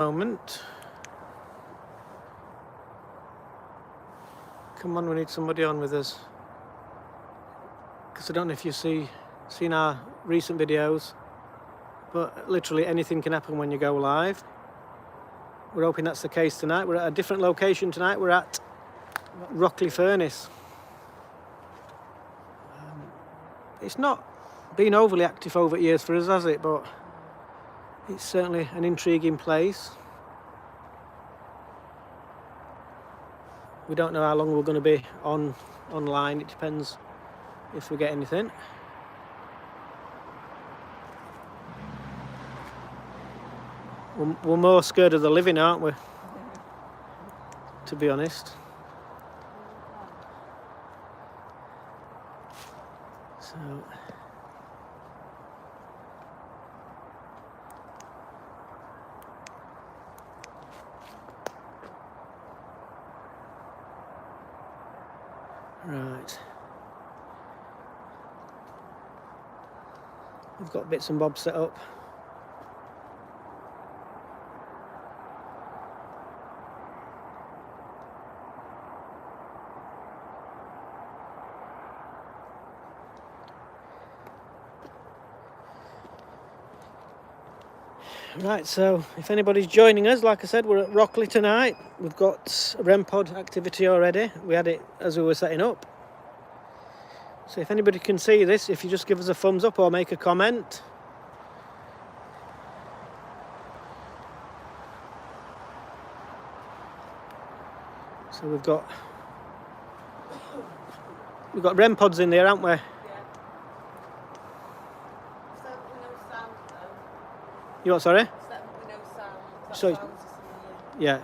Moment. Come on, we need somebody on with us. Because I don't know if you've seen our recent videos, but literally anything can happen when you go live. We're hoping that's the case tonight. We're at a different location tonight. We're at Rockley Furnace. It's not been overly active over the years for us, has it? But it's certainly an intriguing place. We don't know how long we're going to be online. It depends if we get anything. We're more scared of the living, aren't we? To be honest. So. Right. We've got bits and bobs set up. Right, so if anybody's joining us, like I said, we're at Rockley tonight. We've got a REM pod activity already. We had it as we were setting up. So if anybody can see this, if you just give us a thumbs up or make a comment. So we've got REM pods in there, haven't we? You what, sorry? So, yeah.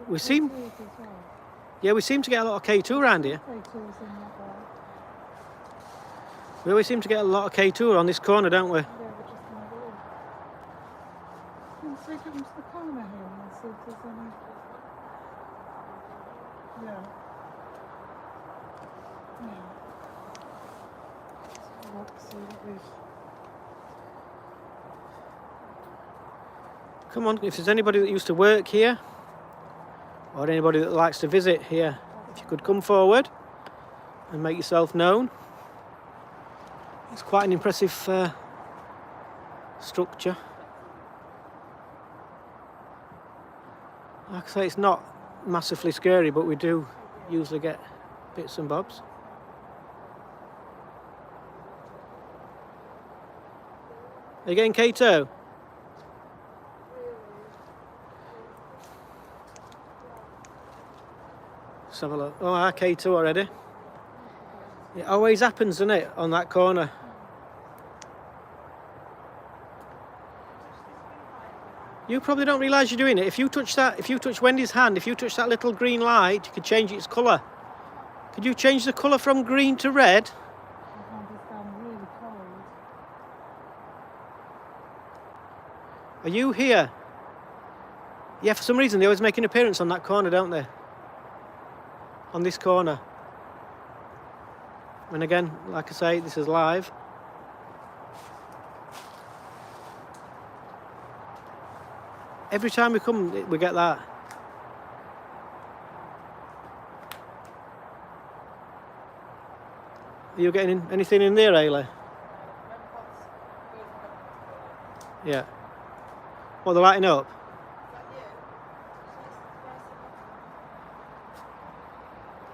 We seem to get a lot of K2 around here. We always seem to get a lot of K2 on this corner, don't we? Let's take it into the corner here and see if there's any. Yeah. Come on, if there's anybody that used to work here or anybody that likes to visit here, if you could come forward and make yourself known. It's quite an impressive structure. Like I say, it's not massively scary, but we do usually get bits and bobs. Are you getting K2? Let's have a look. Oh, our K2 already. It always happens, doesn't it, on that corner? You probably don't realise you're doing it. If you touch that, if you touch Wendy's hand, if you touch that little green light, you could change its colour. Could you change the colour from green to red? Are you here? Yeah, for some reason they always make an appearance on that corner, don't they? On this corner. And again, like I say, this is live. Every time we come, we get that. Are you getting anything in there, Hayley? Yeah. Oh, they're lighting up?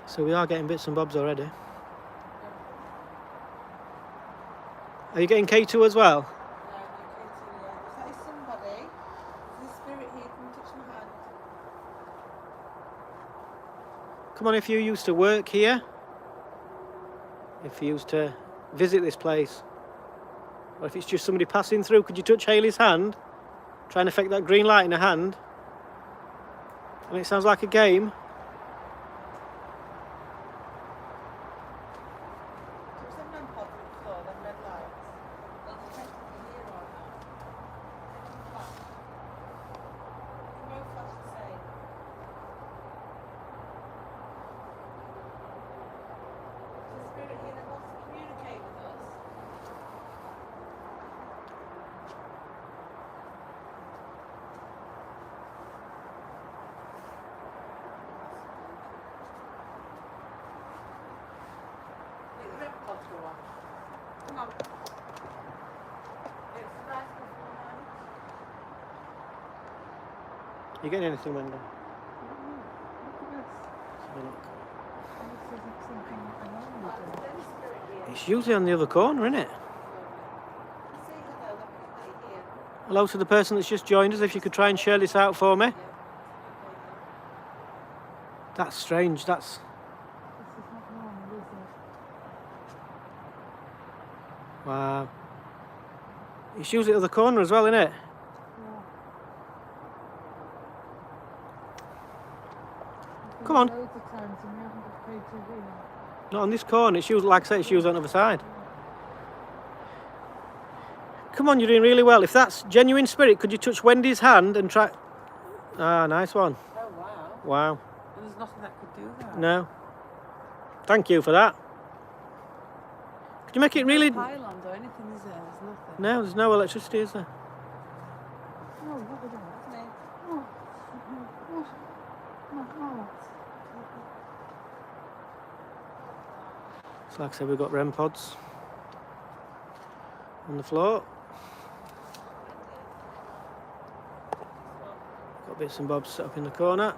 So we are getting bits and bobs already. Are you getting K2 as well? No, K2, yeah. Is that somebody? There's a spirit here, can you touch my hand? Come on, if you used to work here, if you used to visit this place, or if it's just somebody passing through, could you touch Hayley's hand? Try and affect that green light in her hand. And it sounds like a game. There's some REM pods on the floor, them red lights. They'll detect if you're here or not. Flash. They both flash the same. There's a spirit here that wants to communicate. You getting anything, Wendy? Look at this. Let's have a look. This isn't something I normally do. It's usually on the other corner, isn't it? Hello to the person that's just joined us. If you could try and share this out for me. That's strange. That's... This is not normal, is it? Wow. It's usually at the corner as well, isn't it? Yeah. Come on. Loads of times and we haven't got paid TV. Not on this corner. It's usually, like I say, it's usually on the other side. Come on, you're doing really well. If that's genuine spirit, could you touch Wendy's hand and try... Ah, nice one. Oh, wow. Wow. And there's nothing that could do that. No. Thank you for that. Could you make it really... Pylons or anything, is there? There's nothing. No, there's no electricity, is there? Oh, what was that? Oh, my heart. So like I said, we've got REM pods on the floor. Got bits and bobs set up in the corner.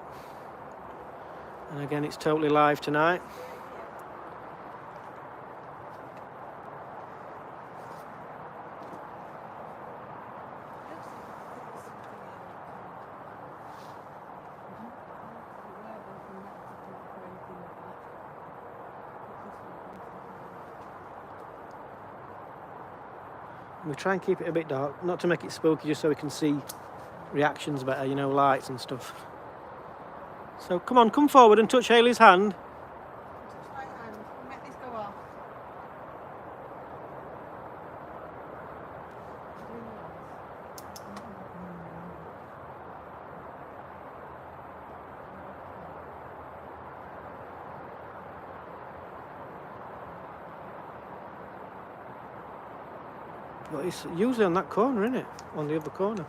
And again, it's totally live tonight. We try and keep it a bit dark, not to make it spooky, just so we can see reactions better, you know, lights and stuff. So come on, come forward and touch Hayley's hand. Touch my hand. Make this go off. But it's usually on that corner, isn't it? On the other corner.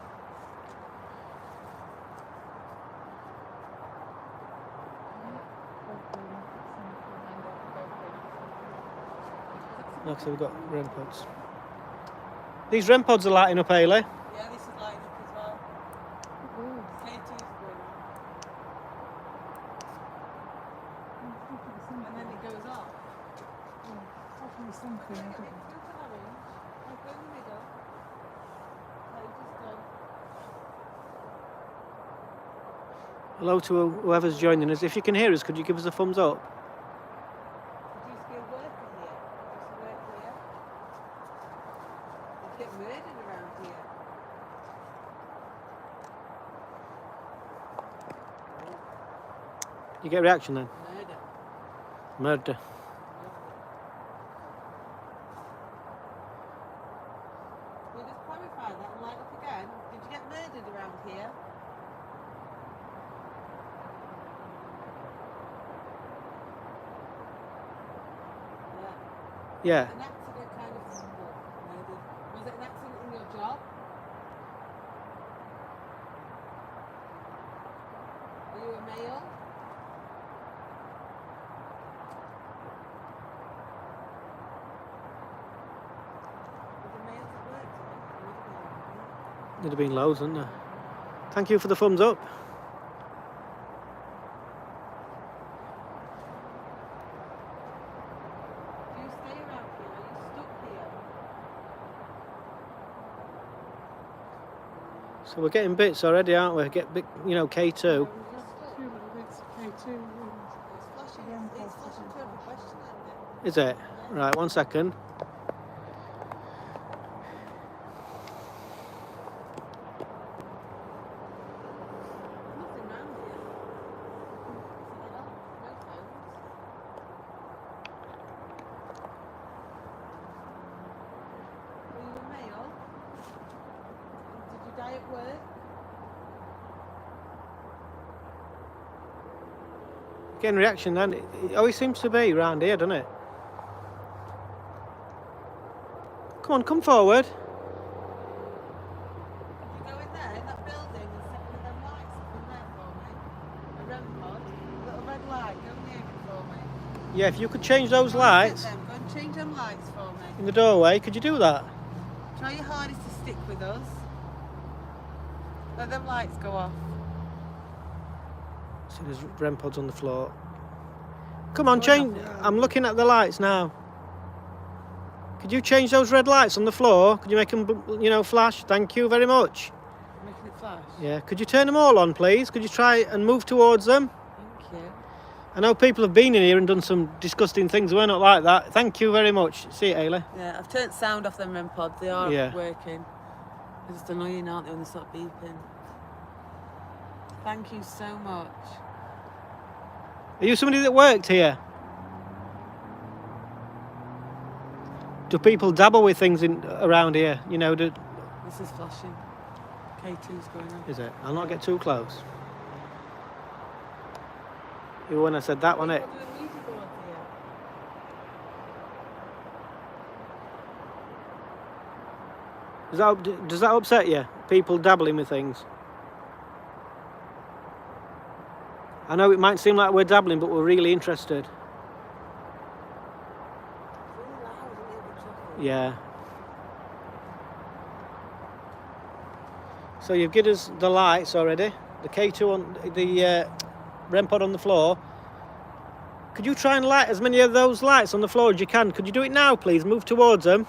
Like I said, we've got REM pods. These REM pods are lighting up, Hayley. Yeah, this is lighting up as well. K2's going. And then it goes off. Something. It's orange. I'll go in the middle. Like just done. Hello to whoever's joining us. If you can hear us, could you give us a thumbs up? Did you see a worker here? There's a worker here. They get murdered around here. You get a reaction then? Murder. Murder. Can you just clarify that and light up again? Did you get murdered around here? Yeah. An accident kind of murdered. Was it an accident in your job? Are you a male? Was a male at work today? There'd have been loads, wouldn't there? Thank you for the thumbs up. Do you stay around here? Are you stuck here? So we're getting bits already, aren't we? Get bit, you know, K2. It's flashing to every question, isn't it? Is it? Right, 1 second. Nothing round here. No phones. Were you a male? Did you die at work? Getting reaction then. It always seems to be round here, doesn't it? Come on, come forward. Did you go in there, in that building, and set one of them lights up in there for me? A REM pod? A little red light, go near it for me. Yeah, if you could change those Go and lights set them. Go and change them lights for me. in the doorway, could you do that? Try your hardest to stick with us. Let them lights go off. See, there's REM pods on the floor. Come on, change. I'm looking at the lights now. Could you change those red lights on the floor? Could you make them, you know, flash? Thank you very much. Making it flash? Yeah. Could you turn them all on, please? Could you try and move towards them? Thank you. I know people have been in here and done some disgusting things. We're not like that. Thank you very much. See you, Hayley. Yeah, I've turned sound off them REM pods. They are Yeah. working. They're just annoying, aren't they, when they start beeping? Thank you so much. Are you somebody that worked here? Do people dabble with things around here? You know, This is flashing. K2's going on. is it? I'll not get too close. Even when I said that, wasn't it? People doing media boards here. Does that upset you? People dabbling with things? I know it might seem like we're dabbling, but we're really interested. It's really loud, isn't it, the traffic? Yeah. So you've given us the lights already. The K2 on the REM pod on the floor. Could you try and light as many of those lights on the floor as you can? Could you do it now, please? Move towards them.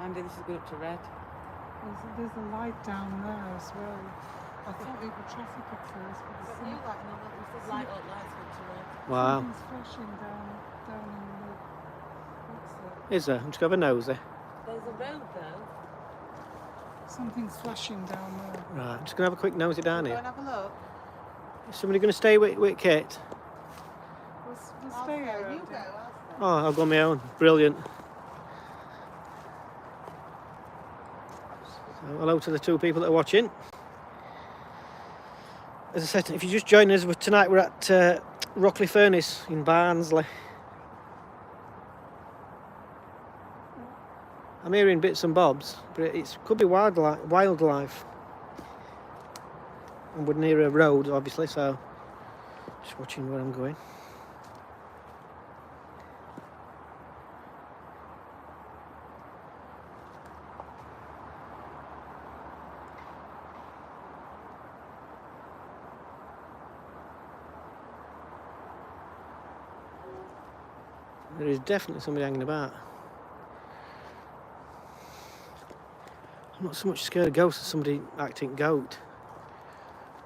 Andy, this is going up to red. There's a light down there as well. I thought it was traffic at first, but But there's you like no, this is light up, lights went to red. Wow. something's flashing down in the... What's it? Is there? I'm just going to have a nosy. There's a road though. Something's flashing down there. Right, I'm just going to have a quick nosy down Go here. and have a look. Is somebody going to stay with Kit? We'll I'll stay go, here. you go, I'll stay. Oh, I'll go on my own. Brilliant. So, hello to the two people that are watching. As I said, if you just join us, tonight we're at Rockley Furnace in Barnsley. I'm hearing bits and bobs, but it could be wildlife. And we're near a road, obviously, so just watching where I'm going. There is definitely somebody hanging about. I'm not so much scared of ghosts as somebody acting goat.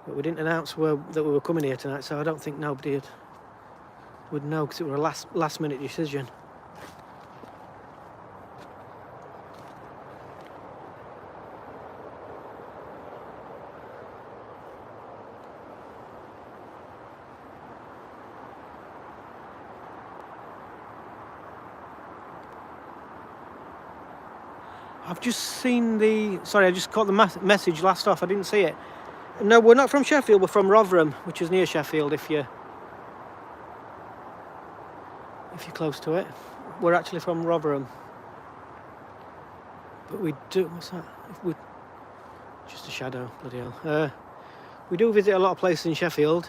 But we didn't announce that we were coming here tonight, so I don't think nobody would know, because it was a last minute decision. I've just seen I just caught the message last off. I didn't see it. No, we're not from Sheffield. We're from Rotherham, which is near Sheffield. If you're close to it, we're actually from Rotherham. But we do. What's that? Just a shadow. Bloody hell. We do visit a lot of places in Sheffield.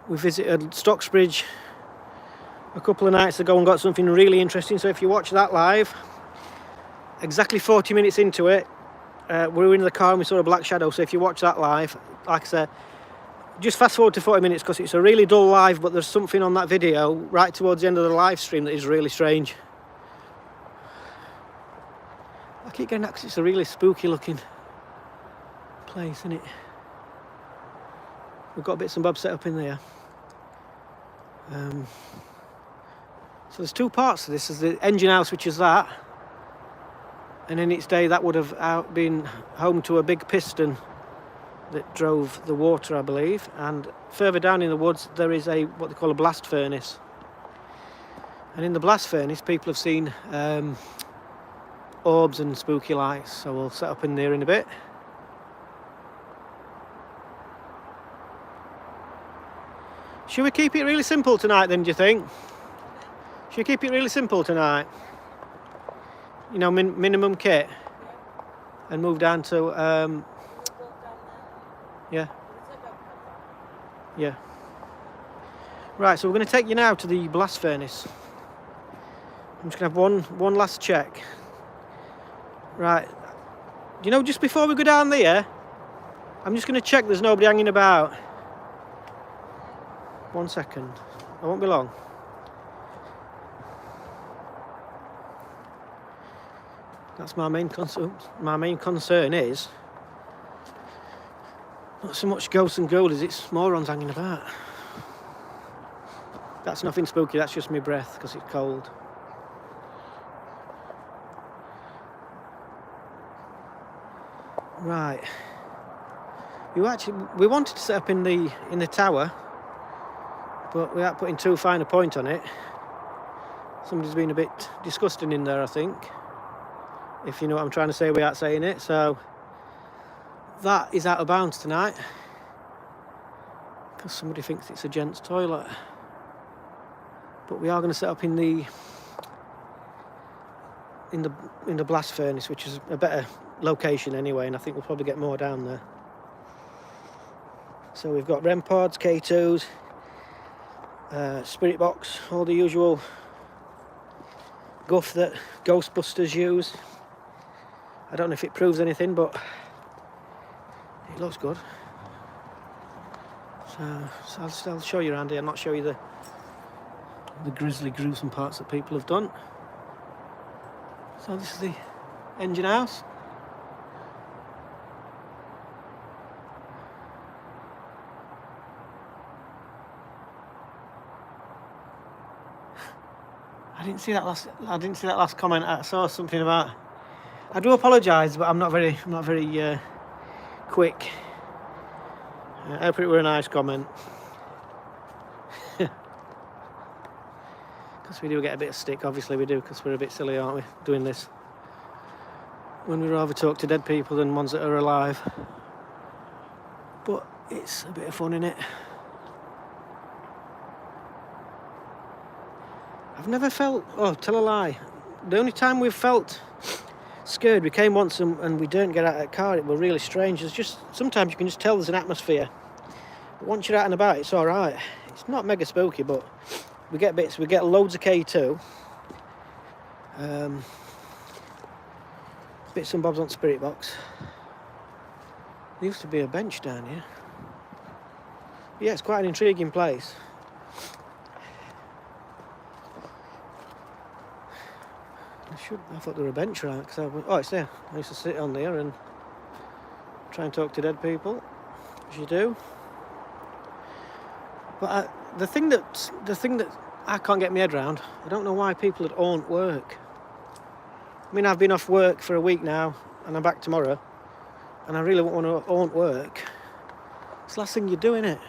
We visited Stocksbridge a couple of nights ago and got something really interesting. So if you watch that live. Exactly 40 minutes into it, we were in the car and we saw a black shadow. So if you watch that live, like I said, just fast forward to 40 minutes because it's a really dull live, but there's something on that video right towards the end of the live stream that is really strange. I keep getting that because it's a really spooky looking place, isn't it? We've got bits and bobs set up in there. So there's two parts to this. There's the engine house, which is that. And in its day, that would have been home to a big piston that drove the water, I believe. And further down in the woods, there is what they call a blast furnace. And in the blast furnace, people have seen orbs and spooky lights. So we'll set up in there in a bit. Should we keep it really simple tonight then, do you think? Should we keep it really simple tonight? You know, minimum kit, and move down to yeah. Right, so we're going to take you now to the blast furnace. I'm just going to have one last check. Right, you know, just before we go down there, I'm just going to check there's nobody hanging about. 1 second. I won't be long. That's my main concern. My main concern is not so much ghosts and ghouls as it's morons hanging about. That's nothing spooky, that's just my breath because it's cold. Right. We wanted to set up in the tower, but without putting too fine a point on it. Somebody's been a bit disgusting in there, I think. If you know what I'm trying to say without saying it. So that is out of bounds tonight. Because somebody thinks it's a gent's toilet. But we are going to set up in the blast furnace, which is a better location anyway, and I think we'll probably get more down there. So we've got REM pods, K2s, spirit box, all the usual guff that Ghostbusters use. I don't know if it proves anything, but it looks good. So I'll show you around here. I'll not show you the grisly, gruesome parts that people have done. So this is the engine house. I didn't see that last comment. I saw something about. I do apologise, but I'm not very quick. I hope it were a nice comment. Because we do get a bit of stick, obviously we do, because we're a bit silly, aren't we, doing this? When we rather talk to dead people than ones that are alive. But it's a bit of fun, innit? I've never felt, oh, tell a lie. The only time we've felt scared, we came once and we didn't get out of the car. It was really strange. There's just, sometimes you can just tell there's an atmosphere. But once you're out and about, it's all right. It's not mega spooky, but we get bits. We get loads of K2. Bits and bobs on spirit box. There used to be a bench down here. Yeah, it's quite an intriguing place. I thought there were a bench around, oh, it's there. I used to sit on there and try and talk to dead people, as you do. But the thing that I can't get my head around, I don't know why people that aren't work. I mean, I've been off work for a week now, and I'm back tomorrow, and I really want to aren't work. It's the last thing you do, innit?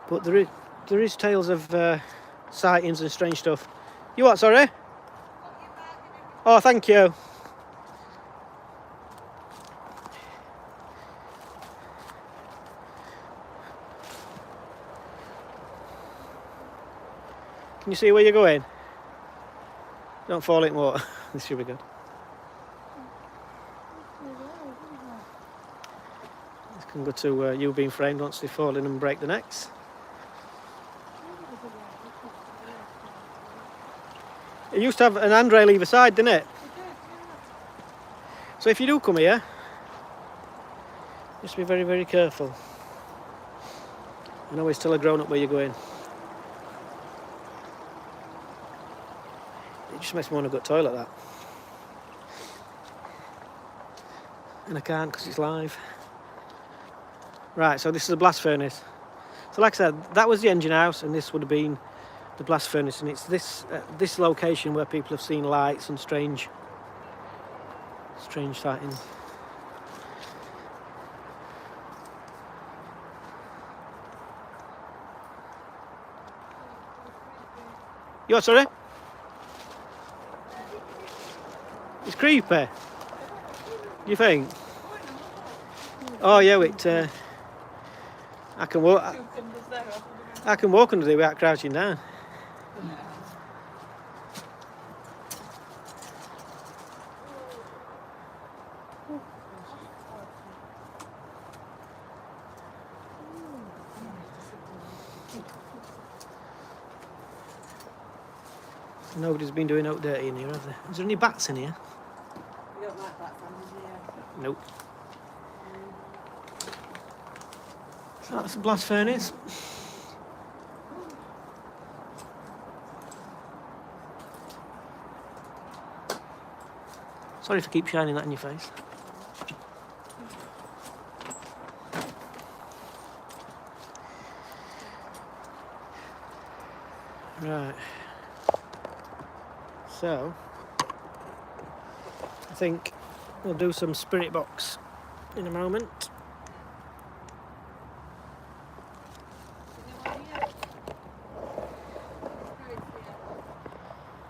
But there is tales of sightings and strange stuff. You what, sorry? Oh, thank you. Can you see where you're going? Don't fall in water. This should be good. This can go to you being framed once they fall in and break the necks. It used to have an handrail either side, didn't it? So if you do come here, just be very, very careful. And always tell a grown-up where you're going. It just makes me want to go to the toilet, that. And I can't because it's live. Right, so this is a blast furnace. So like I said, that was the engine house, and this would have been the blast furnace, and it's this location where people have seen lights and strange sightings. You what, sorry? It's creepy. You think? Oh yeah, I can walk. I can walk under there without crouching down. Nobody's been doing out dirty in here, have they? Is there any bats in here? You don't like that, do you? Nope. So that's a blast furnace. Sorry if I keep shining that in your face. Right. So, I think we'll do some spirit box in a moment.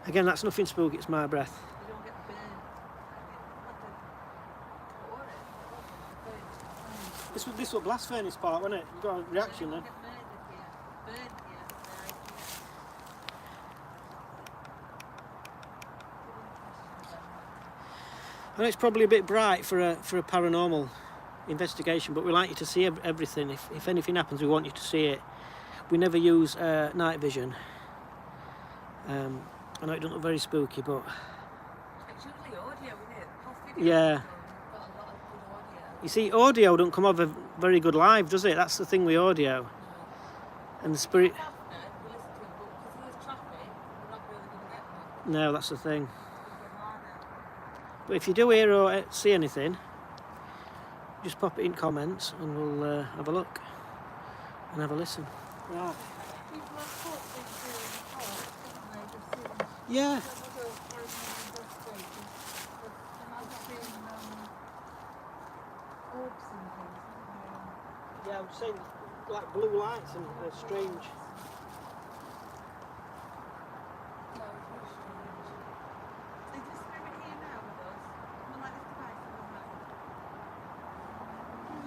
Again, that's nothing spooky, it's my breath. You don't get burned. This was blast furnace part, wasn't it? You got a reaction then. I know it's probably a bit bright for a paranormal investigation, but we like you to see everything. If anything happens, we want you to see it. We never use night vision. I know it doesn't look very spooky, but It's usually audio, isn't it? yeah. Got a lot of good audio. You see, audio don't come over very good live, does it? That's the thing with audio. And the spirit. We listen to it, but because there's traffic, we're not really going to get much. No, that's the thing. We've got harder. But if you do hear or see anything, just pop it in comments and we'll have a look and have a listen. Right. People have thought they've been in the past, haven't they? They've seen Yeah. some of those paranormal investigators. They've seen orbs and things, haven't Yeah, I was saying like blue lights and strange. No, it's very strange. Is the spirit here now with us? Come on, like this device in the hand.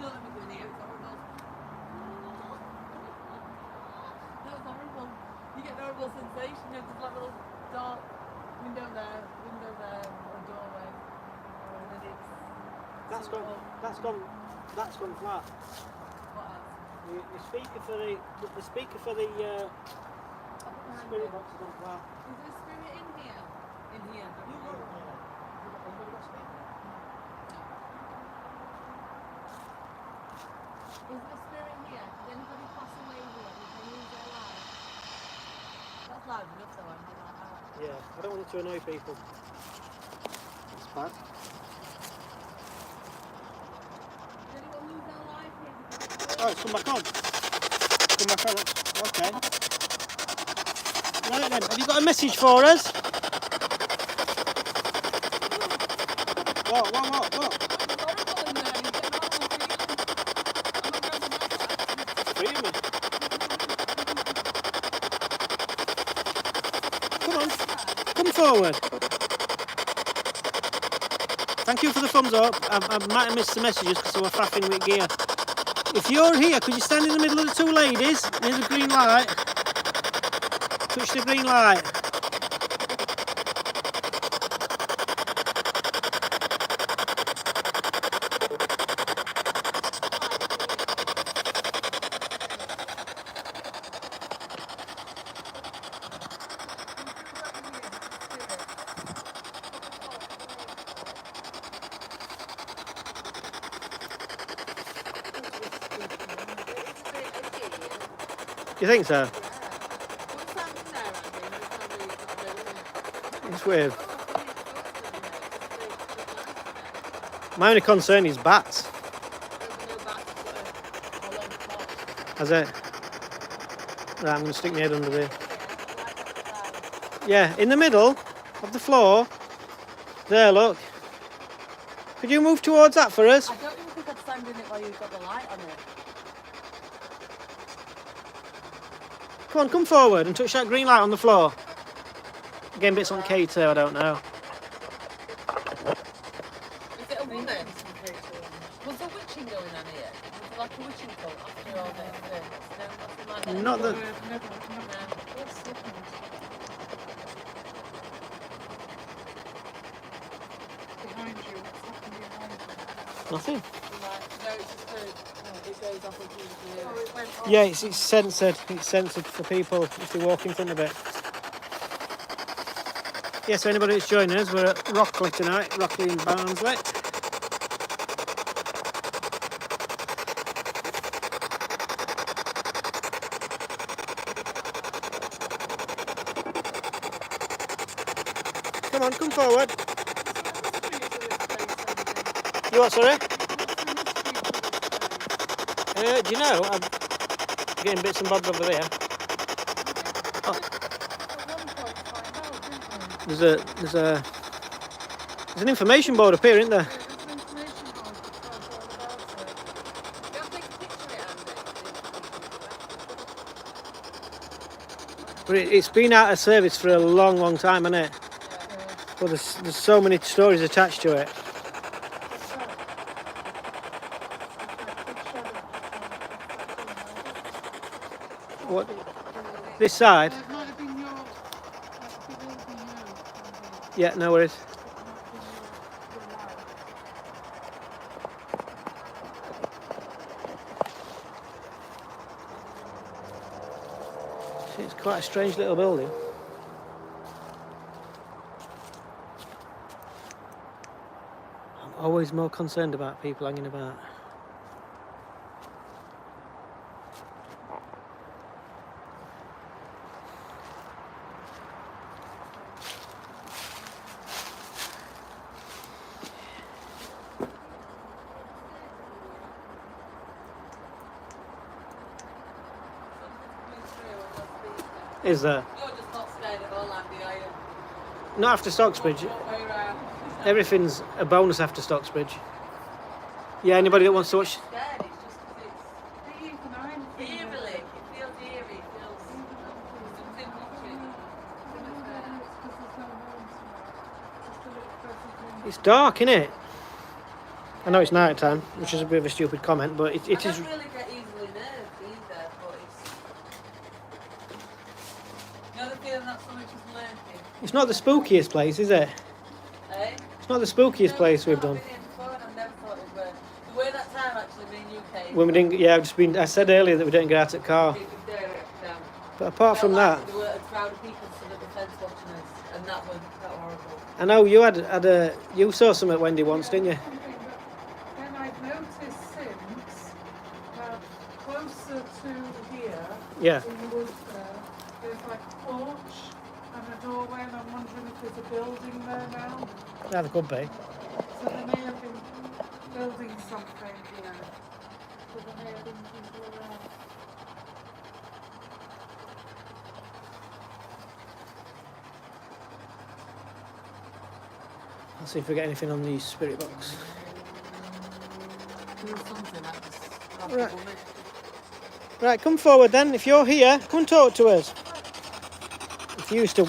Don't let me go in here, it's horrible. That was horrible. You get an horrible sensation, you know, there's like a little dark window there, or a doorway. And then it's... That's gone flat. What else? The speaker for the I'll put my hand spirit in. box has gone flat. Is there a spirit in here? In here. Is there a spirit here? Did anybody pass away here? Did they lose their life? That's loud enough though, I'm like that. Yeah, I don't want it to annoy people. It's bad. Did anyone lose their life here? Oh, it's come back on. Come back on. Okay. Right then, have you got a message for us? What? It's horrible in there, you get an horrible feeling. I'm not going to Freeing me. Come on, come forward. Thank you for the thumbs up. I might have missed the messages because they were faffing with gear. If you're here, could you stand in the middle of the two ladies near the green light? Touch the green light. You think so? What's happening there, Andy? It's weird. My only concern is bats. Has it? Right, I'm going to stick my head under there. Yeah, in the middle of the floor. There, look. Could you move towards that for us? I don't even think I'd stand in it while you've got the light on it. Come on, come forward and touch that green light on the floor. Again, bits on K2, I don't know. Is it a woman? Was there witching going on here? Was it like a witching cult after all this? No, nothing like that. Not that. they? Never. No. What's happened? Behind you, what's happened behind you? Nothing. Like, no, it's just it goes off with you. Oh, it went off. Yeah, it's censored. It's censored for people if they walk in front of it. Yeah, so anybody that's joining us, we're at Rockley tonight, Rockley in Barnsley. Come on, come forward. What's the mystery to this place, Andy? You what, sorry? What's the mystery to this place? Do you know, I'm getting bits and bobs over there. Oh, At one point find out, didn't we? there's an information board up here, isn't there? There's an information board that tells all about it. You'll take a picture of it, Andy. But it's been out of service for a long, long time, hasn't it? Well, there's so many stories attached to it. What? This side? It might have been your. It will be you. Andy. Yeah, no worries. It might be your wife. It's quite a strange little building. I'm always more concerned about people hanging about. Is there? You're just not scared at all, Andy, are you? Not after Stocksbridge. What way around? Everything's a bonus after Stocksbridge. Yeah, anybody that wants to watch. Scared, it's just 'cause it's Even I'm feeling it. eerily. It feels eerie. It feels something watching. It's dark, isn't it? I know it's night time, which is a bit of a stupid comment, but it I is. don't really get easily nerved either, but it's... You know the feeling that something just lurking? It's not the spookiest place, is it? Eh? It's not the spookiest place we've done. I've been here before and I've never thought it were. The way that time actually, me and you came, When we didn't, yeah, I said earlier that we didn't get out of the car. we could dare it down. But apart from Felt that, like there were a crowd of people stood at the fence watching us, and that was horrible. I know you you saw some at Wendy once, didn't you? Then I've noticed since that closer to here, Yeah. in the woods there's like a porch and a doorway, and I'm wondering if there's a building there now. Yeah, there could be. So they may have been building something here. So there may have been people around. Let's see if we get anything on the spirit box. There was something that was Right. Right, come forward then. If you're here, come and talk to us. If you used to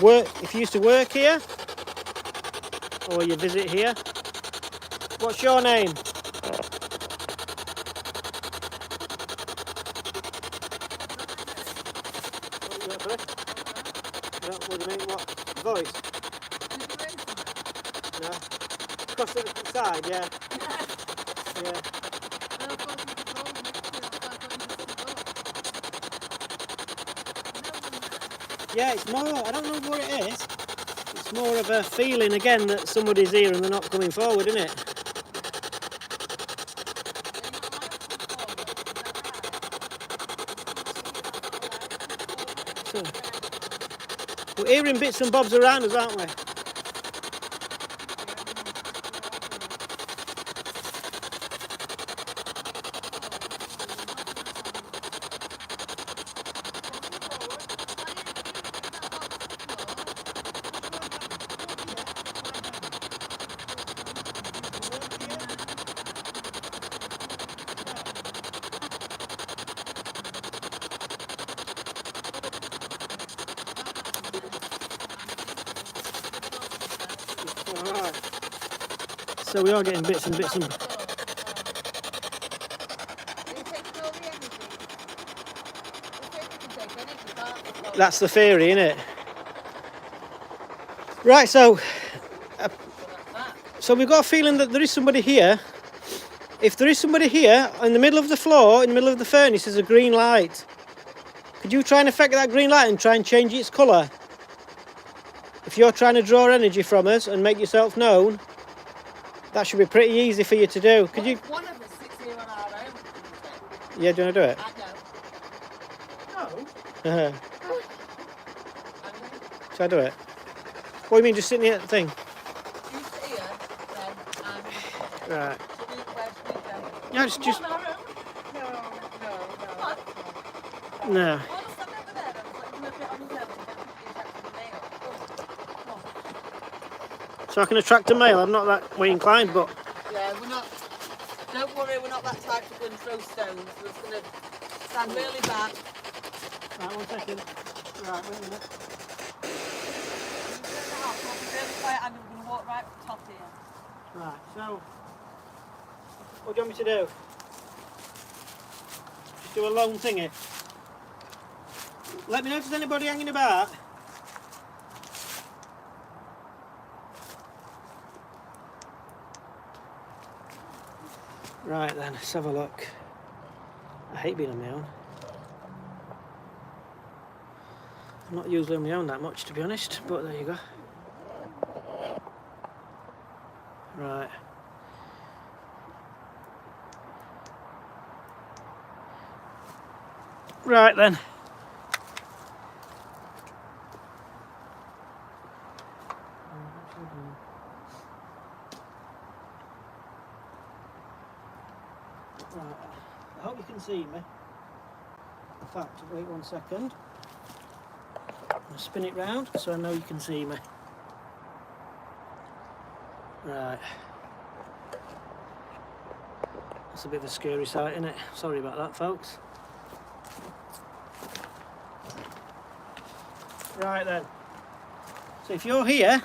work here, or you visit here, what's your name? What do you mean? What voice? No. Across the side, yeah. Yeah. Yeah, it's more, I don't know what it is. It's more of a feeling again that somebody's here and they're not coming forward, isn't it? So, we're hearing bits and bobs around us, aren't we? Alright. So we are getting bits and bits and... That's the theory, isn't it? Right, so we've got a feeling that there is somebody here. If there is somebody here, in the middle of the floor, in the middle of the furnace, there's a green light. Could you try and affect that green light and try and change its colour? If you're trying to draw energy from us and make yourself known, that should be pretty easy for you to do. Could you? One of us sits here on our own. Yeah, do you want to do it? I know. No. Shall I do it? What do you mean, just sitting here at the thing? You sit here, then, and Right. should we, where should we go? Yeah, it's just... No, no, What? No. Oh, stand over there, then. It's like, you look it on his own, and get the mail. Come on. So I can attract a male. I'm not that way inclined, but... Yeah, we're not. Don't worry, we're not that type to go and throw stones. We're just going to stand really back. Right, 1 second. Right, wait a minute. Turn it off. We'll be really quiet and we're going to walk right up the top here. Right, so... What do you want me to do? Just do a lone thingy? Let me know if there's anybody hanging about. Right then, let's have a look. I hate being on my own. I'm not usually on my own that much, to be honest, but there you go. Right. Right then. Right. I hope you can see me. In fact, wait 1 second. I'll spin it round so I know you can see me. Right. That's a bit of a scary sight, isn't it? Sorry about that, folks. Right then. So if you're here,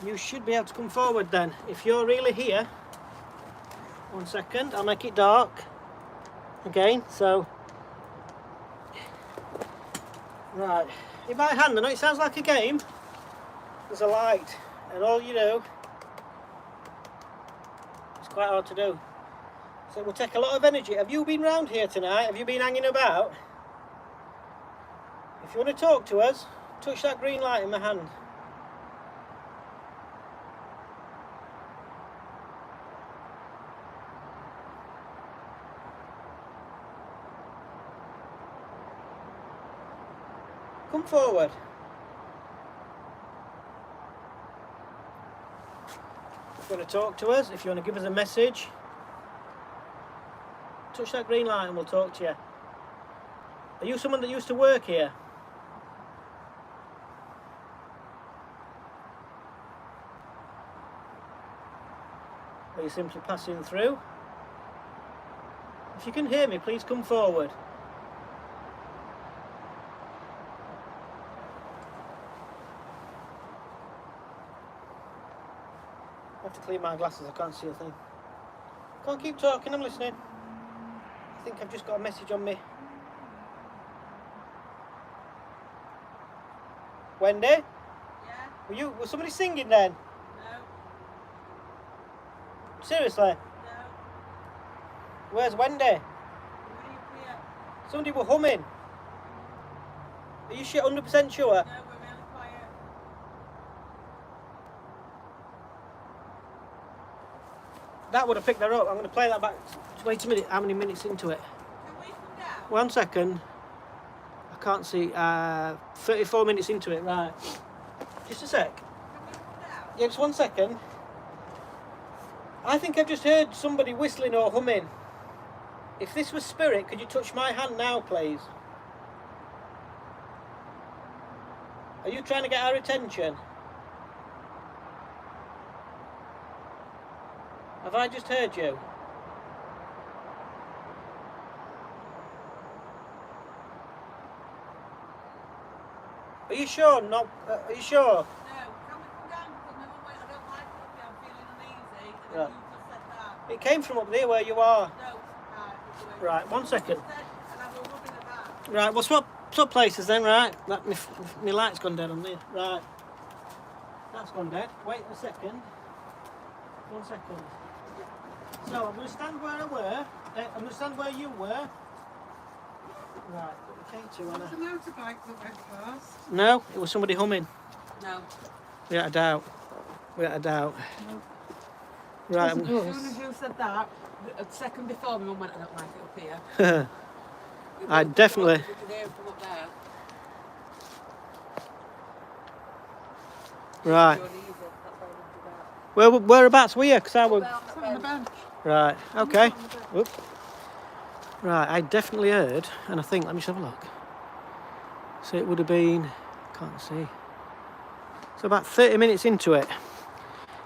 you should be able to come forward then. If you're really here, 1 second, I'll make it dark again, so. Right, in my hand, I know it sounds like a game, there's a light, and all you do, it's quite hard to do. So it will take a lot of energy. Have you been round here tonight? Have you been hanging about? If you want to talk to us, touch that green light in my hand. Come forward. If you want to talk to us, if you want to give us a message, touch that green light and we'll talk to you. Are you someone that used to work here? Are you simply passing through? If you can hear me, please come forward. I have to clean my glasses, I can't see a thing. Can't keep talking, I'm listening. I think I've just got a message on me. Wendy? Yeah? Was somebody singing then? No. Seriously? No. Where's Wendy? We're here. Somebody were humming. Are you 100% sure? No, we're really quiet. That would have picked that up. I'm going to play that back. Wait a minute, how many minutes into it? Can we come down? 1 second. I can't see. 34 minutes into it, right. Just a sec. Can we come down? Yeah, just 1 second. I think I've just heard somebody whistling or humming. If this was spirit, could you touch my hand now, please? Are you trying to get our attention? Have I just heard you? Are you sure? No. Are you sure? No. Can we come down? Because no one went. I don't like it up here. I'm feeling uneasy. And Yeah. you just said that. It came from up there where you are. No. Right, 1 second. And I will rub in the back. Right, we'll swap places then, right? That my light's gone dead on there. Right. That's gone dead. Wait a second. 1 second. So I'm going to stand where I were. I'm going to stand where you were. Right, put the K2 on There's a her. motorbike that went past. No, it was somebody humming. No. Without a doubt. Without a doubt. Right. As soon as you said that, a second before, my mum went, I don't like it up here. I definitely. You can hear it from up there. Right. You're uneasy, that's why I wanted Whereabouts were you? Because I that. were... Well, It's on the bench. Right, okay. It's on the bench. Whoop. Right, I definitely heard, and I think, let me just have a look. So it would have been, can't see. So about 30 minutes into it.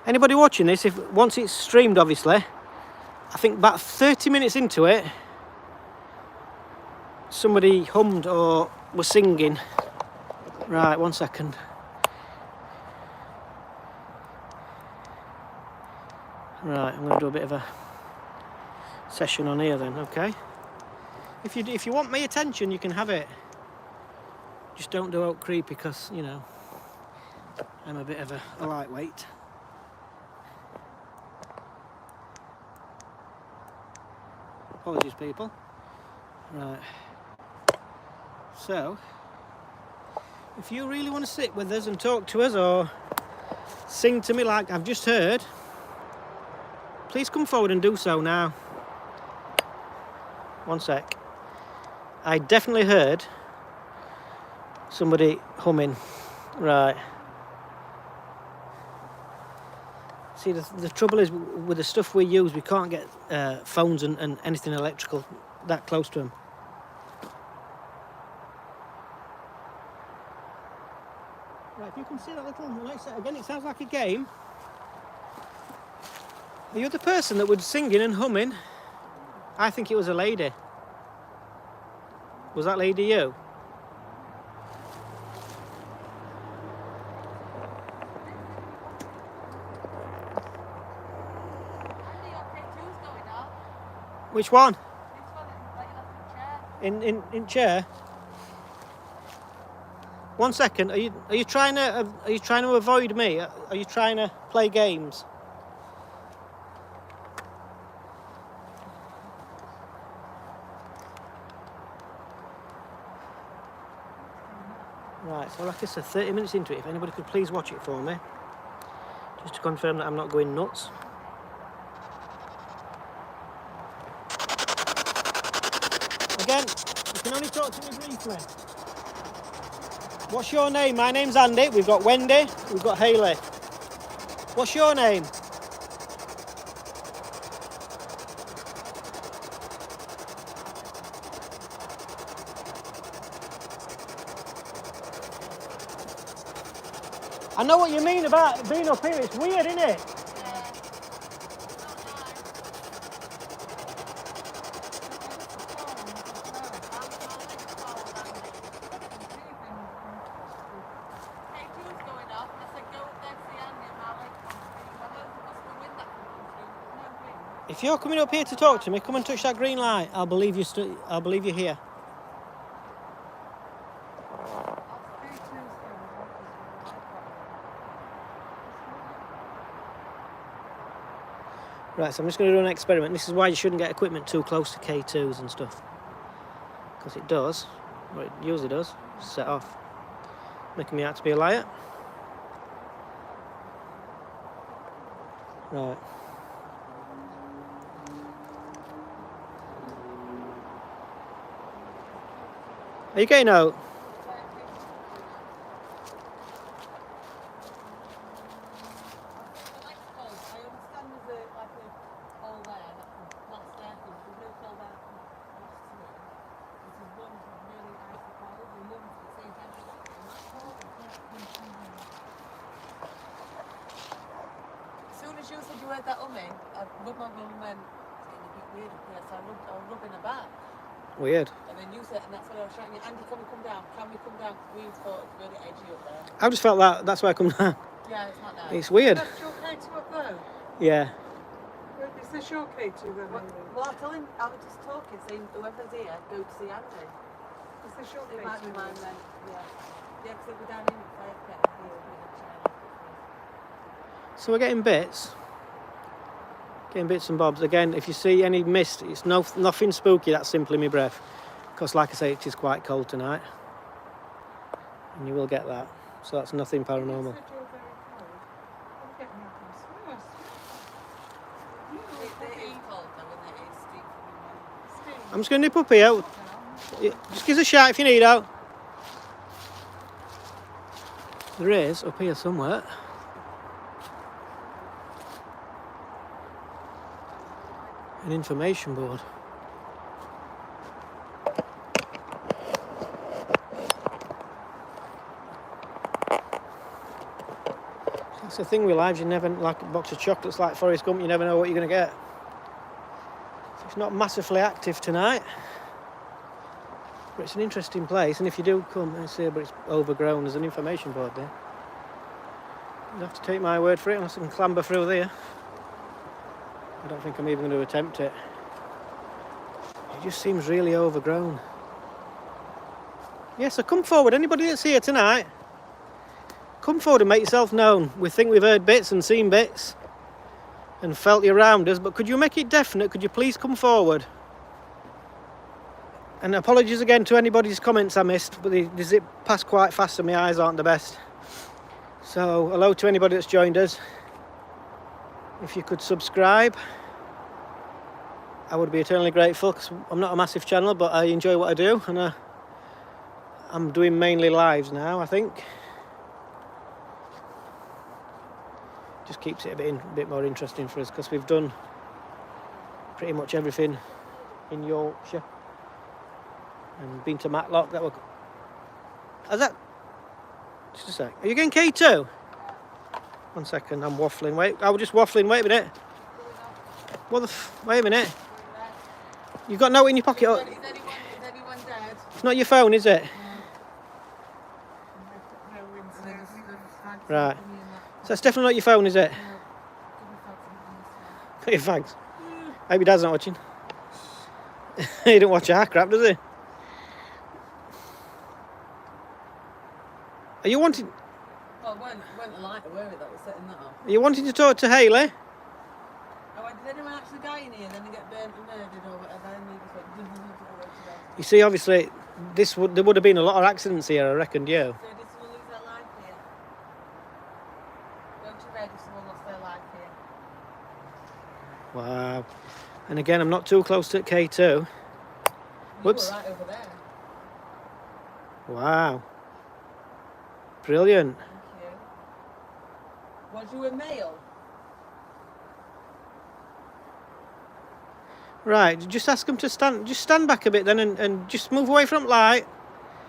Anybody watching this, if once it's streamed, obviously, I think about 30 minutes into it, somebody hummed or was singing. Right, 1 second. Right, I'm going to do a bit of a session on here then, okay? If you want my attention, you can have it. Just don't do out creepy because, you know, I'm a bit of a lightweight. Apologies, people. Right. So, if you really want to sit with us and talk to us or sing to me like I've just heard, please come forward and do so now. 1 sec. I definitely heard somebody humming. Right. See, the trouble is with the stuff we use, we can't get phones and anything electrical that close to them. Right, if you can see that little, like I said, again, it sounds like a game. Are you the person that was singing and humming? I think it was a lady. Was that lady you? Which one? In chair. 1 second. Are you trying to avoid me? Are you trying to play games? Right, so like I said, 30 minutes into it, if anybody could please watch it for me, just to confirm that I'm not going nuts. Again, you can only talk to me briefly. What's your name? My name's Andy. We've got Wendy. We've got Hayley. What's your name? I know what you mean about being up here. It's weird, isn't it? If you're coming up here to talk to me, come and touch that green light. I'll believe you. I'll believe you're here. Right, so I'm just going to do an experiment. This is why you shouldn't get equipment too close to K2s and stuff, because it does, or it usually does, set off, making me out to be a liar. Right. Are you getting out? As soon as you said you heard that humming, I rubbed my bum and went, it's getting a bit weird up here, so I was rubbing her back. Weird. And then you said, and that's what I was shouting, Andy, can we come down? Can we come down? We thought it's really edgy up there. I just felt that's why I come down. Yeah, it's not nice. It's weird. That's your K2 up there? Yeah. Is this your K2 then? Well, I'm telling, I was just talking, saying whoever's here, go to see Andy. Is this your It K2? might be mine then, yeah. Yeah, because we're down in the fire pit here with a China. So we're getting bits. Getting bits and bobs. Again, if you see any mist, it's nothing spooky, that's simply my breath. Because like I say, it is quite cold tonight. And you will get that. So that's nothing paranormal. You said you're very cold. I'm getting up and sweat. It is cold though, and it is steep. I'm just going to nip up here. Just give us a shout if you need out. There is, up here somewhere. An information board. That's the thing with lives, you never, like a box of chocolates like Forrest Gump, you never know what you're going to get. So it's not massively active tonight, but it's an interesting place, and if you do come and see, but it's overgrown, there's an information board there. You'll have to take my word for it unless I can clamber through there. I don't think I'm even going to attempt it. It just seems really overgrown. Yeah, so come forward, anybody that's here tonight, come forward and make yourself known. We think we've heard bits and seen bits and felt you around us, but could you make it definite? Could you please come forward? And apologies again to anybody's comments I missed, but they zip past quite fast and my eyes aren't the best. So hello to anybody that's joined us. If you could subscribe, I would be eternally grateful, because I'm not a massive channel, but I enjoy what I do, and I'm doing mainly lives now, I think. Just keeps it a bit more interesting for us, because we've done pretty much everything in Yorkshire and been to Matlock. That were. Is that? Just a sec. Are you going K2? 1 second. I'm waffling. Wait. I was just waffling. Wait a minute. What the? Wait a minute. You've got a note in your pocket. Is anyone dead? It's not your phone, is it? Right. So it's definitely not your phone, is it? Got your fags. Maybe Dad's not watching. He don't watch our crap, does he? Are you wanting? Oh, weren't a lighter, were it, that was setting that up? Are you wanting to talk to Hayley? Oh, did anyone actually die in here, then they get burnt and murdered or whatever, and they just went You see, obviously, there would have been a lot of accidents here, I reckon, yeah. So did someone lose their life here? Don't you read if someone lost their life here? Wow. And again, I'm not too close to K2. Whoops. You were right over there. Wow. Brilliant. Thank you. Was you a male? Right, just ask them to stand. Just stand back a bit then, and just move away from light.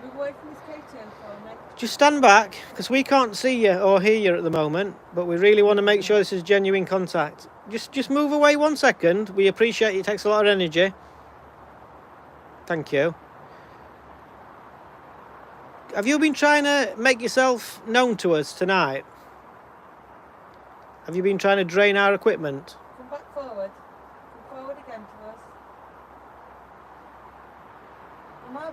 Move away from this K2 for me. Just stand back, because we can't see you or hear you at the moment, but we really want to make sure this is genuine contact. Just move away 1 second. We appreciate it takes a lot of energy. Thank you. Have you been trying to make yourself known to us tonight? Have you been trying to drain our equipment? Come back forward. Come forward again to us. My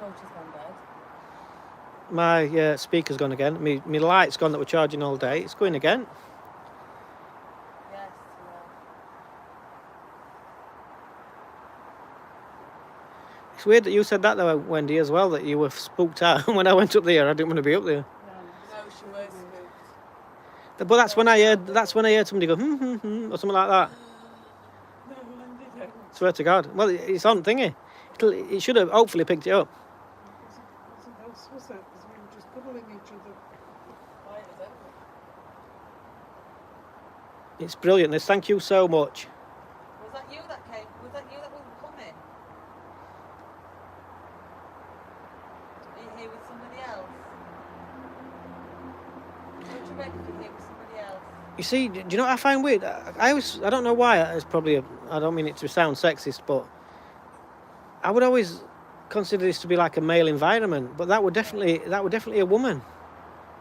torch has gone dead. My speaker's gone again. My light's gone that we're charging all day. It's going again. Yes, It's weird that you said that though, Wendy, as well, that you were spooked out. When I went up there, I didn't want to be up there. No, she was spooked. But that's when I heard somebody go or something like that. No, when did it? Swear to God. Well, it's on thingy. It should have hopefully picked it up. Wasn't else, was it? Because we were just cuddling each other. Why is it? It's brilliant. This. Thank you so much. Was that you that came? Was that you that was coming? Are you here with somebody else? Don't you ready to be here with somebody else? You see, do you know what I find weird? I don't know why. It's probably I don't mean it to sound sexist, but I would always consider this to be like a male environment. But that would definitely a woman.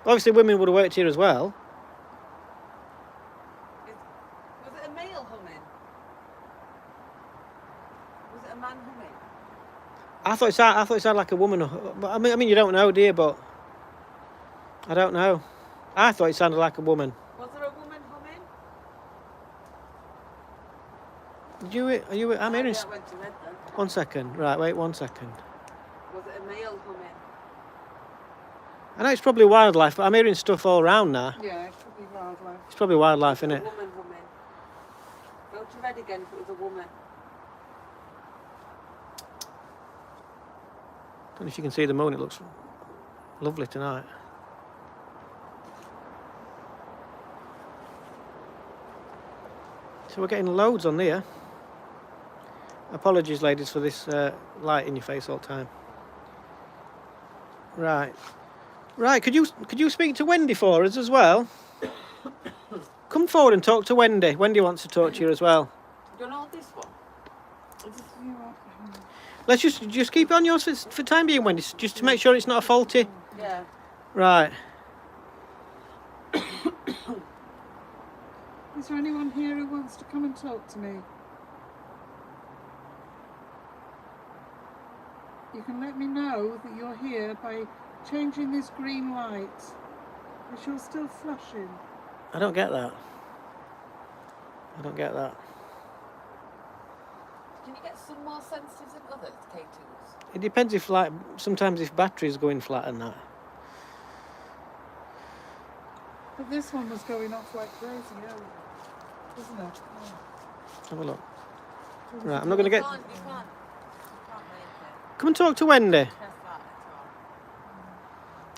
Obviously, women would have worked here as well. Was it a male humming? Was it a man humming? I thought it sounded like a woman. But I mean, you don't know, dear. But I don't know. I thought it sounded like a woman. Was there a woman humming? Are you? I'm hearing. I went to bed then. 1 second. Right, wait 1 second. Was it a male humming? I know it's probably wildlife, but I'm hearing stuff all around now. Yeah, it could be wildlife. It's probably wildlife, isn't A it? woman humming. Don't you read again if it was a woman? Don't know if you can see the moon. It looks lovely tonight. So we're getting loads on there. Apologies, ladies, for this light in your face all the time. Right. Right, could you speak to Wendy for us as well? Come forward and talk to Wendy. Wendy wants to talk to you as well. You want all this one? Let's just keep it on yours for time being, Wendy, just to make sure it's not a faulty. Yeah. Right. Is there anyone here who wants to come and talk to me? You can let me know that you're here by changing this green light. Because you're still flashing. I don't get that. I don't get that. Can you get some more sensitive than others, K2s? It depends if, like, sometimes if batteries going flat and that. But this one was going off like crazy, isn't it? Have a look. Right, I'm not going to get... You can't make it. Come and talk to Wendy. Press that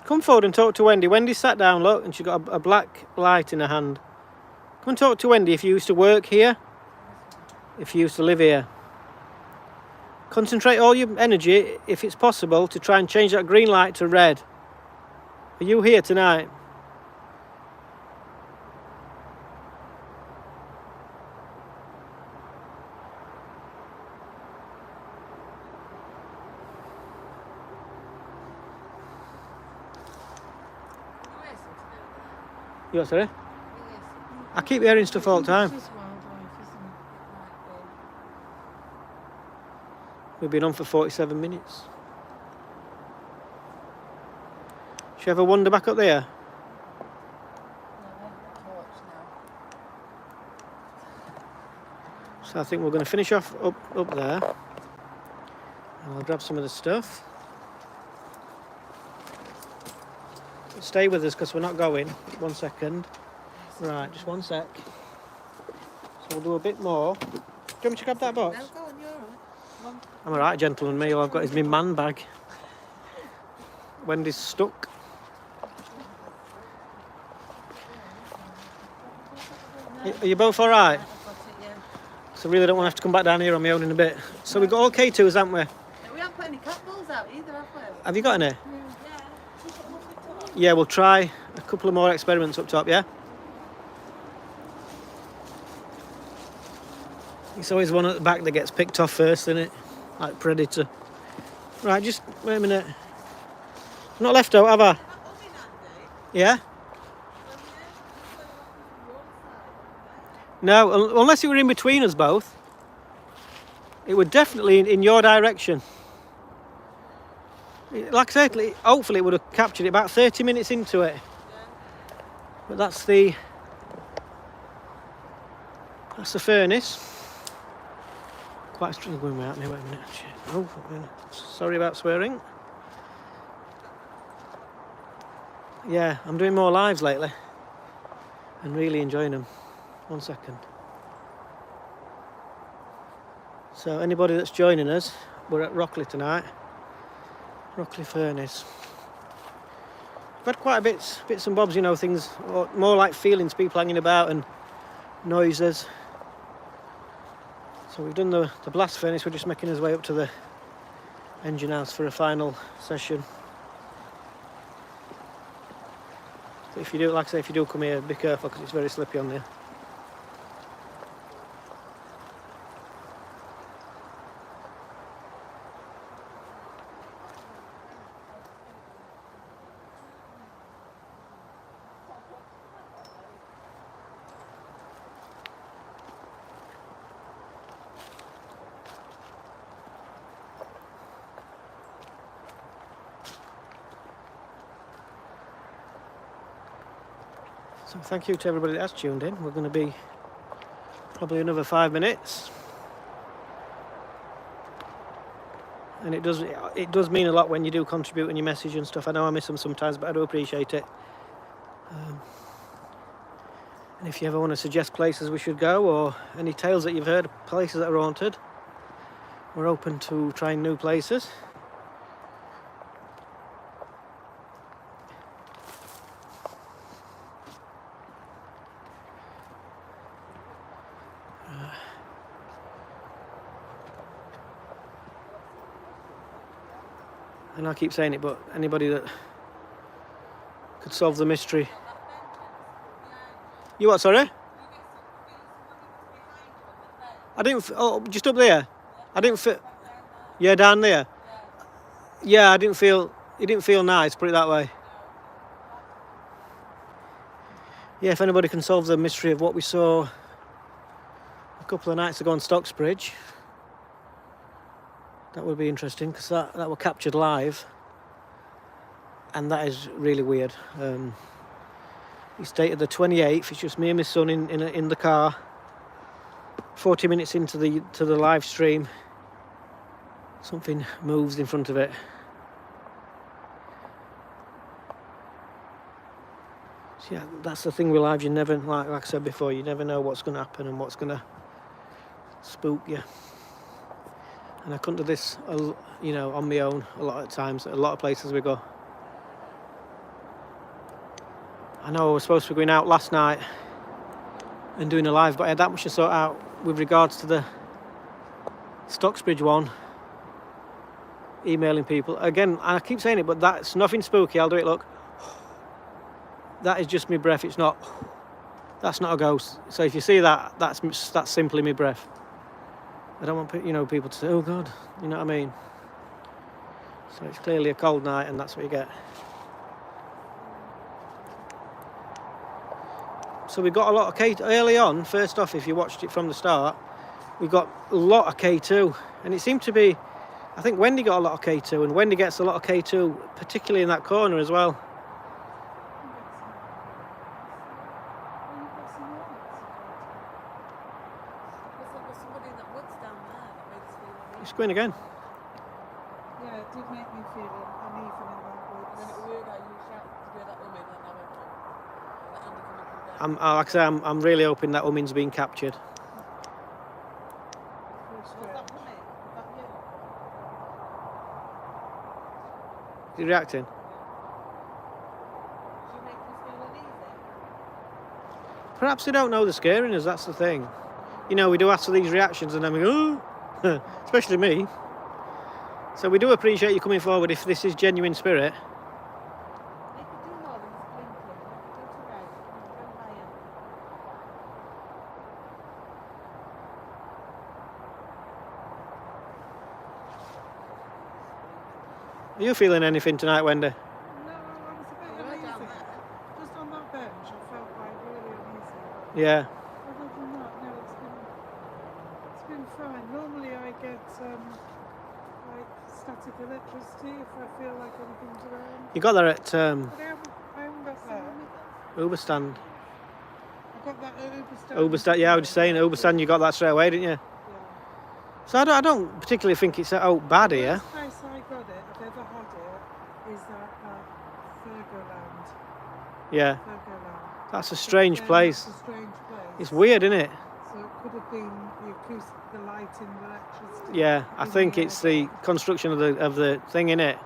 at Come forward and talk to Wendy. Wendy sat down, look, and she got a black light in her hand. Come and talk to Wendy if you used to work here, if you used to live here. Concentrate all your energy, if it's possible, to try and change that green light to red. Are you here tonight? You what, sorry? I keep hearing stuff all the time. It's just wildlife, isn't it? We've been on for 47 minutes. Should we have a wander back up there? So I think we're going to finish off up there. And I'll grab some of the stuff. Stay with us because we're not going. 1 second. Right, just 1 sec. So we'll do a bit more. Do you want me to grab that box? No, go on, you're alright. I'm alright, gentleman. Me, all I've got is my man bag. Wendy's stuck. Are you both alright? So I really don't want to have to come back down here on my own in a bit. So we've got all K2s, haven't we? We haven't put any cat balls out either, have we? Have you got any? Yeah. Yeah, we'll try a couple of more experiments up top, yeah? It's always one at the back that gets picked off first, isn't it? Like Predator. Right, just wait a minute. Not left out, have I? Yeah? No, unless it were in between us both. It would definitely in your direction. Like I said, hopefully it would have captured it about 30 minutes into it. But that's the furnace. Quite strange going out now. Wait a minute. Oh, sorry about swearing. Yeah, I'm doing more lives lately and really enjoying them. 1 second. So anybody that's joining us, we're at Rockley tonight. Rockley Furnace. We've had quite a bits and bobs, you know, things more like feelings, people hanging about and noises. So we've done the blast furnace. We're just making our way up to the engine house for a final session. So if you do, like I say, if you do come here, be careful because it's very slippy on there. So thank you to everybody that has tuned in. We're going to be probably another 5 minutes. And it does mean a lot when you do contribute in your message and stuff. I know I miss them sometimes, but I do appreciate it. And if you ever want to suggest places we should go, or any tales that you've heard of places that are haunted, we're open to trying new places. And I keep saying it, but anybody that could solve the mystery. You what, sorry? I didn't. Oh, just up there. I didn't feel. Yeah, down there. Yeah, I didn't feel. It didn't feel nice. Put it that way. Yeah, if anybody can solve the mystery of what we saw a couple of nights ago on Stocksbridge, that would be interesting, because that were captured live, and that is really weird. It's dated the 28th. It's just me and my son in the car. 40 minutes into the live stream, something moves in front of it. So yeah, that's the thing with live. You never, like I said before, you never know what's going to happen and what's going to spook you. And I couldn't do this, you know, on my own a lot of times. A lot of places we go. I know I was supposed to be going out last night and doing a live, but I had that much to sort out with regards to the Stocksbridge one. Emailing people again. I keep saying it, but that's nothing spooky. I'll do it. Look, that is just my breath. It's not. That's not a ghost. So if you see that, that's simply my breath. I don't want people to say, "Oh God," you know what I mean? So it's clearly a cold night, and that's what you get. So we got a lot of K early on. First off, if you watched it from the start, we got a lot of K2, and it seemed to be. I think Wendy got a lot of K2, and Wendy gets a lot of K2, particularly in that corner as well. It's going again. Yeah, it did make me feel uneven in that woods. Like I say, I'm really hoping that humming's been captured. Is he reacting? Perhaps they don't know they're scaring us, that's the thing. You know, we do ask for these reactions and then we go, oh, especially me. So we do appreciate you coming forward if this is genuine spirit. Are you feeling anything tonight, Wendy? No, I was a bit uneasy. Just on that bench, I felt like really uneasy. Yeah. Other than that, no, it's been fine. Normally I get like static electricity if I feel like anything's around. You got that at But I haven't got that. Uber stand. I got that at Uber stand. Uber stand, yeah, I was just saying, Uber stand, you got that straight away, didn't you? Yeah. So I don't particularly think it's bad here. The first place I got it, I've ever had it, is at Fergoland. Yeah. Fergoland. That's a strange place. It's a strange place. It's weird, isn't it? So it could have been the acoustic, the lighting, the electricity. Yeah, I think it's the construction of the thing, innit? I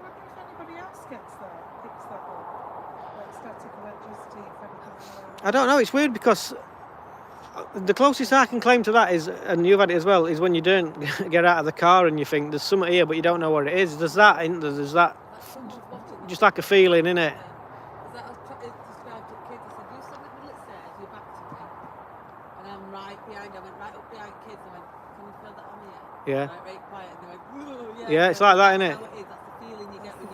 wonder if anybody else gets that, picks that up, like static electricity, if anything's around. I don't know, it's weird because the closest I can claim to that is, and you've had it as well, is when you don't get out of the car and you think there's something here but you don't know what it is. There's that just like a feeling, innit? Yeah. Yeah, it's like that, innit?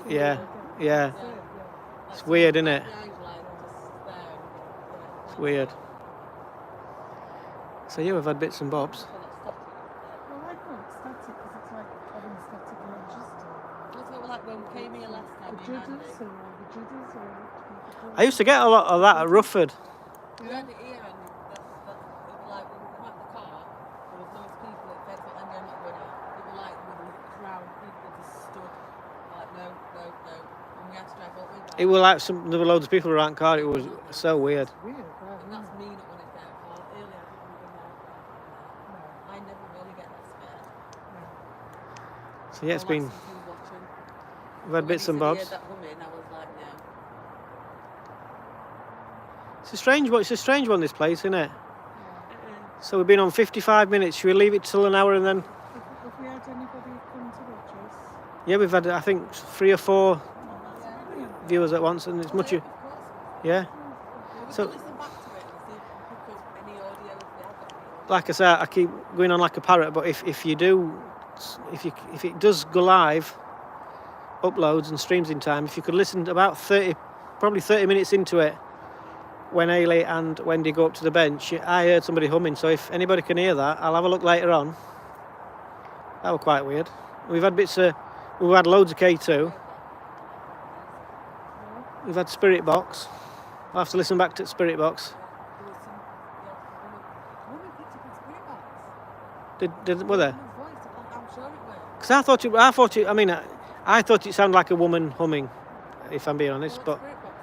Yeah, yeah. It's weird, isn't it? It's weird. So yeah, we've had bits and bobs. Well, I call it static because it's like having static electricity. That's what like when we came here last time. The jitters or I used to get a lot of that at Rufford. We had it here and like when we come out the car, there was those people at bed and they're not going out. They were like with a crowd, people just stood like no. And we had to drive all the way back. It was like there were loads of people around car. It was so weird. weird, And that's me not when it's there. Earlier I didn't even know. I never really get that scared. So yeah, it's All been. I see is you watching. We've had bits and bobs. When he said he heard that humming, I was like, no. It's a strange one. It's a strange one. This place, isn't it? So we've been on 55 minutes. Should we leave it till an hour and then? Have we had anybody come to watch us? Yeah, we've had, I think, 3 or 4 viewers at once, and it's much. Yeah, of course. Yeah. We So- can listen back to it and see if we can pick up any audio if we have got any audio. Like I say, I keep going on like a parrot, but if you do, if it does go live, uploads and streams in time, if you could listen about 30 minutes into it, when Hayley and Wendy go up to the bench, I heard somebody humming. So if anybody can hear that, I'll have a look later on. That was quite weird. We've had we've had loads of K2. We've had Spirit Box. I'll have to listen back to Spirit Box. There was some, yeah, women picked up on Spirit Box. Were there? Woman's voice, I'm sure it will. Because I thought it sounded like a woman humming, if I'm being honest. But Spirit Box,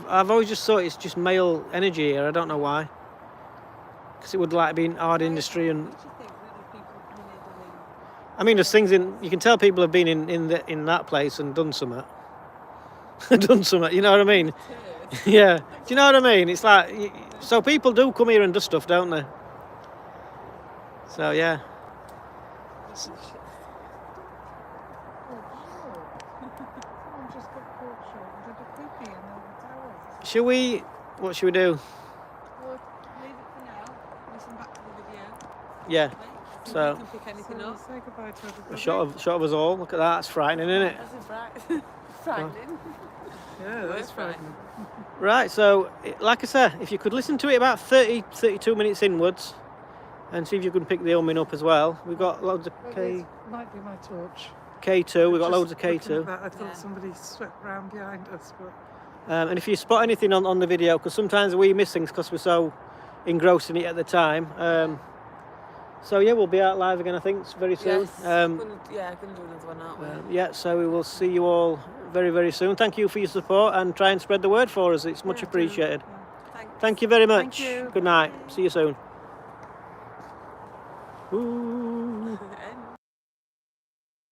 I've always just thought it's just male energy here. I don't know why. Because it would like be in hard industry and. What do you think? Really, people coming in doing I mean, there's things in. You can tell people have been in that place and done something. Done something. You know what I mean? turds. Yeah. Do you know what I mean? It's like so people do come here and do stuff, don't they? So yeah. Oh, someone just got caught short and did a pee in the towels. Shall we? What should we do? Well, leave it for now. Listen back to the video. Yeah. Okay? So- You can pick anything So up. say goodbye to everybody. A shot of us all. Look at that. That's frightening, isn't it? That's right. Frightening. Yeah, that's frightening. Right. So, like I said, if you could listen to it about 32 minutes inwards, and see if you can pick the humming up as well. We've got loads of Well, K. this might be my torch. K2, we've got Just loads of looking K2. at that, I thought Yeah. somebody swept round behind us, but And if you spot anything on the video, because sometimes we miss things because we're so engrossed in it at the time. So yeah, we'll be out live again, I think, very soon. Yes. Um, Gonna do another one, aren't we? yeah, so we will see you all very, very soon. Thank you for your support and try and spread the word for us. It's much Yeah, do. appreciated. Thanks. Thank you very much. you. Good night. See you soon. Ooh.